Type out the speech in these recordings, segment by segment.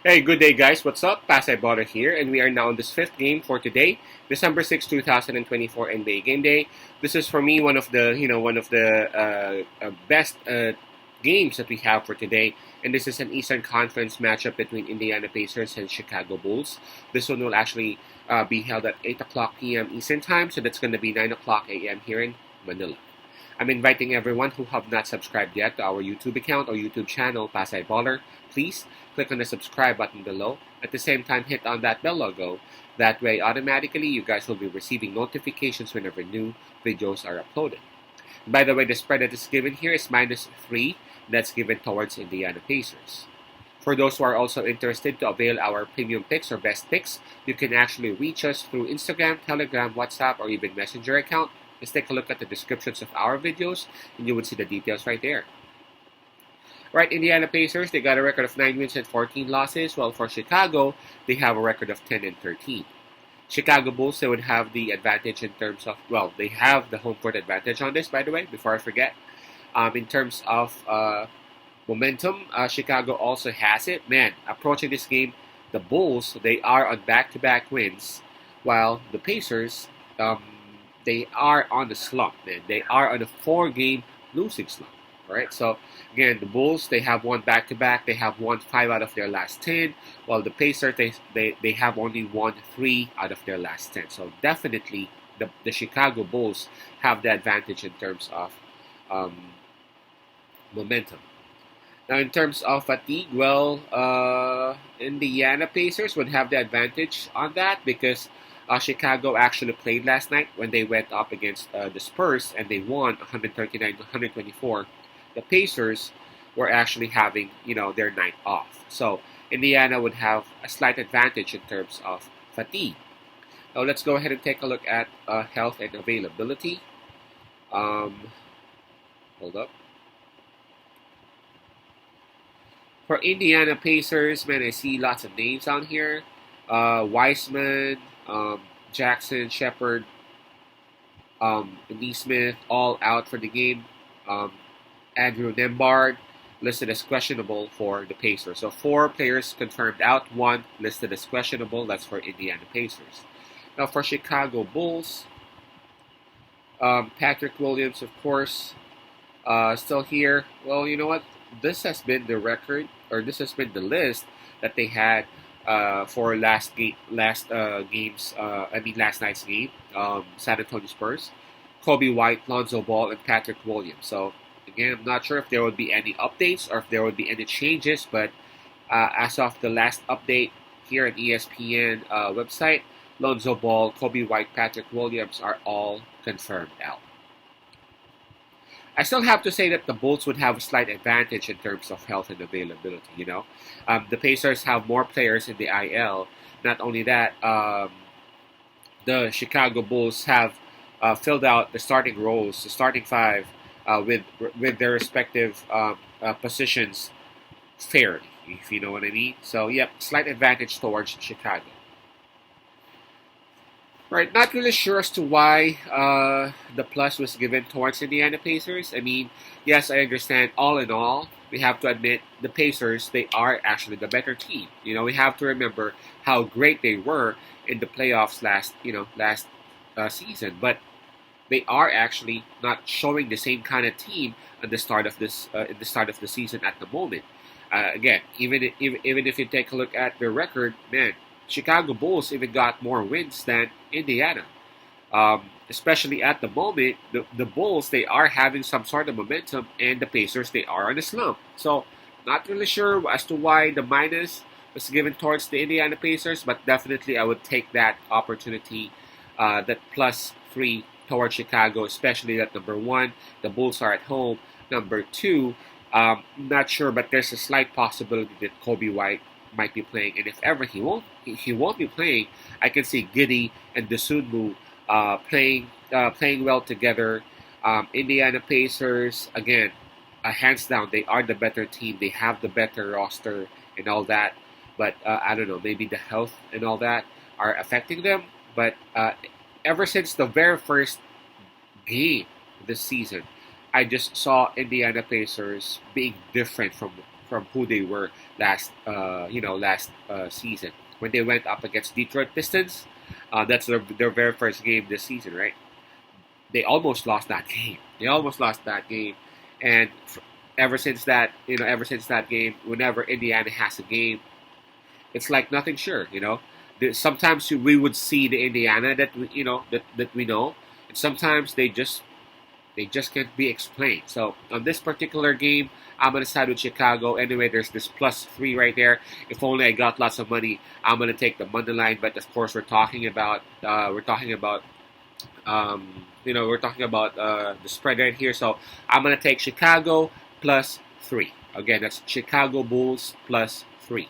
Hey, good day, guys. What's up? Pasay Butter here, and we are now on this fifth game for today, December 6, 2024 NBA Game Day. This is for me one of the best games that we have for today, and this is an Eastern Conference matchup between Indiana Pacers and Chicago Bulls. This one will actually be held at 8 o'clock p.m. Eastern Time, so that's going to be 9 o'clock a.m. here in Manila. I'm inviting everyone who have not subscribed yet to our YouTube account or YouTube channel, Pasay Baller. Please click on the subscribe button below. At the same time, hit on that bell logo. That way, automatically, you guys will be receiving notifications whenever new videos are uploaded. By the way, the spread that is given here is -3. That's given towards Indiana Pacers. For those who are also interested to avail our premium picks or best picks, you can actually reach us through Instagram, Telegram, WhatsApp, or even Messenger account. Just take a look at the descriptions of our videos and you would see the details right there. Right, Indiana Pacers, they got a record of 9 wins and 14 losses, while for Chicago, they have a record of 10 and 13. Chicago Bulls, they would have the advantage in terms of, well, they have the home court advantage on this, by the way, before I forget. In terms of momentum, Chicago also has it. Man, approaching this game, the Bulls, they are on back-to-back wins, while the Pacers, they are on the slump, man. They are on a 4-game losing slump. All right, so again, the Bulls, they have won back-to-back. They have won 5 out of their last 10, while the Pacers, they have only won 3 out of their last 10. So definitely, the Chicago Bulls have the advantage in terms of momentum. Now, in terms of fatigue, well, Indiana Pacers would have the advantage on that because Chicago actually played last night when they went up against the Spurs and they won 139 to 124. The Pacers were actually having, their night off. So Indiana would have a slight advantage in terms of fatigue. Now let's go ahead and take a look at health and availability. Hold up. For Indiana Pacers, man, I see lots of names on here. Wiseman, Jackson, Shepard, Neesmith, all out for the game. Andrew Nembhard listed as questionable for the Pacers. So 4 players confirmed out, 1 listed as questionable. That's for Indiana Pacers. Now for Chicago Bulls, Patrick Williams, of course, still here. Well, you know what? This has been the record, or this has been the list that they had for last night's game. San Antonio Spurs, Kobe White, Lonzo Ball, and Patrick Williams. So again, I'm not sure if there would be any updates or if there would be any changes, but as of the last update here at ESPN website, Lonzo Ball, Kobe White, Patrick Williams are all confirmed out. I still have to say that the Bulls would have a slight advantage in terms of health and availability. The Pacers have more players in the IL. Not only that, the Chicago Bulls have filled out the starting roles, the starting 5, with their respective positions fairly, if you know what I mean. So, yep, slight advantage towards Chicago. Right, not really sure as to why the plus was given towards Indiana Pacers. I mean, yes, I understand. All in all, we have to admit the Pacers, they are actually the better team. We have to remember how great they were in the playoffs last season, but they are actually not showing the same kind of team at the start of the season at the moment. Again, even if you take a look at their record, man, Chicago Bulls even got more wins than Indiana. Especially at the moment, the Bulls, they are having some sort of momentum, and the Pacers, they are on a slump. So, not really sure as to why the minus was given towards the Indiana Pacers, but definitely I would take that opportunity, that +3 towards Chicago, especially that number 1, the Bulls are at home. Number 2, not sure, but there's a slight possibility that Kobe White might be playing, and if ever he won't be playing, I can see Giddy and Dosunmu playing well together. Indiana Pacers, again, hands down, they are the better team. They have the better roster and all that, but I don't know, maybe the health and all that are affecting them. But ever since the very first game this season, I just saw Indiana Pacers being different from who they were last season when they went up against Detroit Pistons. That's their very first game this season, right? They almost lost that game. They almost lost that game, and ever since that game, whenever Indiana has a game, it's like nothing sure. Sometimes we would see the Indiana that we know, and sometimes they just can't be explained. So on this particular game, I'm gonna side with Chicago. Anyway, there's this +3 right there. If only I got lots of money, I'm gonna take the money line. But of course, we're talking about the spread right here. So I'm gonna take Chicago +3. Again, that's Chicago Bulls +3.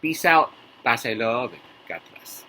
Peace out. Pasay love. God bless.